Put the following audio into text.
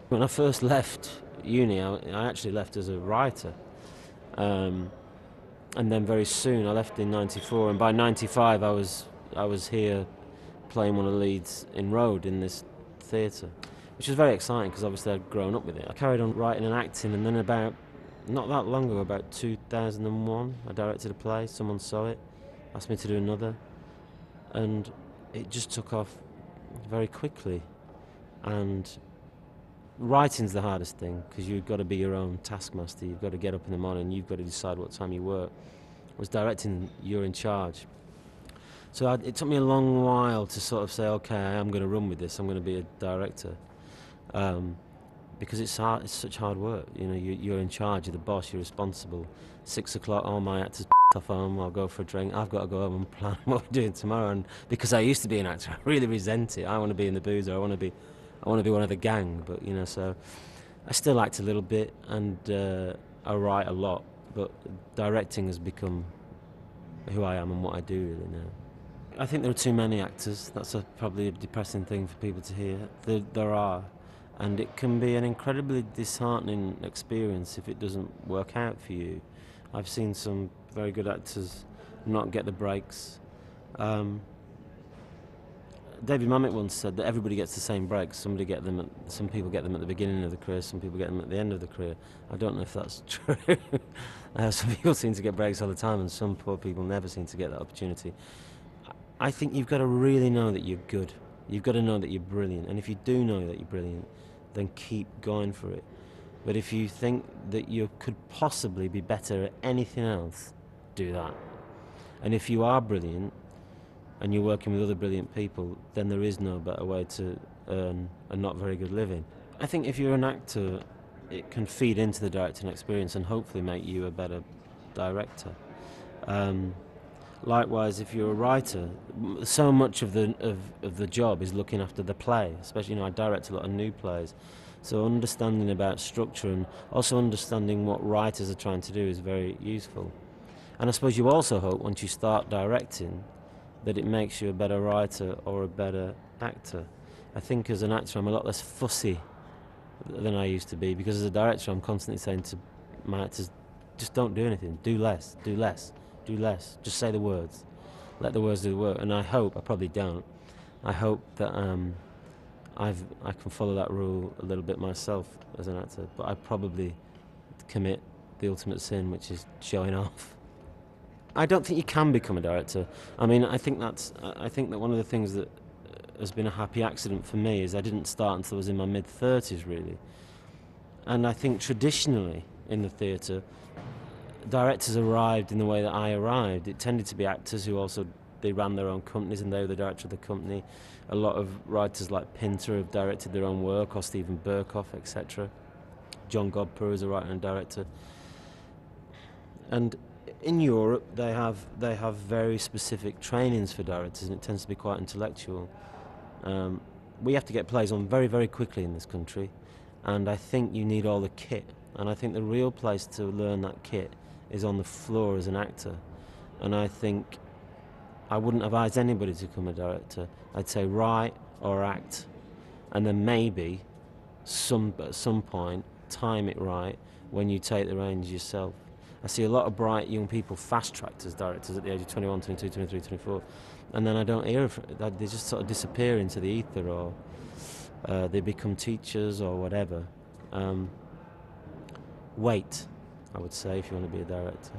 When I first left uni, I actually left as a writer. Um, and then very soon I left in '94, and by '95 I was here playing one of the leads in Road in this theatre, which was very exciting because obviously I'd grown up with it. I carried on writing and acting, and then about not that long ago, about 2001, I directed a play. Someone saw it, asked me to do another, and it just took off very quickly. And writing's the hardest thing because you've got to be your own taskmaster. You've got to get up in the morning. You've got to decide what time you work. Whereas directing, you're in charge. So it took me a long while to sort of say, okay, I am going to run with this. I'm going to be a director, because it's hard. It's such hard work. You know, you're in charge. You're the boss. You're responsible. 6 o'clock, all my actors off home. I'll go for a drink. I've got to go home and plan what we're doing tomorrow. And because I used to be an actor, I really resent it. I want to be in the boozer. I want to be one of the gang. But you know, so I still act a little bit, and I write a lot. But directing has become who I am and what I do really now. I think there are too many actors. That's probably a depressing thing for people to hear. There are, and it can be an incredibly disheartening experience if it doesn't work out for you. I've seen some very good actors not get the breaks. David Mamet once said that everybody gets the same breaks. Some people get them at the beginning of the career, some people get them at the end of the career. I don't know if that's true. Some people seem to get breaks all the time, and some poor people never seem to get that opportunity. I think you've got to really know that you're good. You've got to know that you're brilliant. And if you do know that you're brilliant, then keep going for it. But if you think that you could possibly be better at anything else, do that. And if you are brilliant and you're working with other brilliant people, then there is no better way to earn a not very good living. I think if you're an actor, it can feed into the directing experience and hopefully make you a better director. Likewise, if you're a writer, so much of the job is looking after the play. Especially, I direct a lot of new plays, so understanding about structure and also understanding what writers are trying to do is very useful. And I suppose you also hope once you start directing that it makes you a better writer or a better actor. I think as an actor I'm a lot less fussy than I used to be, because as a director I'm constantly saying to my actors, just don't do anything, do less, do less. Do less. Just say the words. Let the words do the work. And I probably don't. I hope that I can follow that rule a little bit myself as an actor. But I probably commit the ultimate sin, which is showing off. I don't think you can become a director. I mean, I think that one of the things that has been a happy accident for me is I didn't start until I was in my mid-30s, really. And I think traditionally in the theatre, directors arrived in the way that I arrived. It tended to be actors who also, they ran their own companies and they were the director of the company. A lot of writers like Pinter have directed their own work, or Stephen Burkoff, etc. John Godper is a writer and director. And in Europe, they have very specific trainings for directors, and it tends to be quite intellectual. We have to get plays on very, very quickly in this country, and I think you need all the kit. And I think the real place to learn that kit is on the floor as an actor. And I think I wouldn't advise anybody to become a director. I'd say write or act, and then maybe at some point time it right when you take the reins yourself. I see a lot of bright young people fast-tracked as directors at the age of 21, 22, 23, 24, and then I don't hear of it. They just sort of disappear into the ether, or they become teachers or whatever. Wait, I would say, if you want to be a director.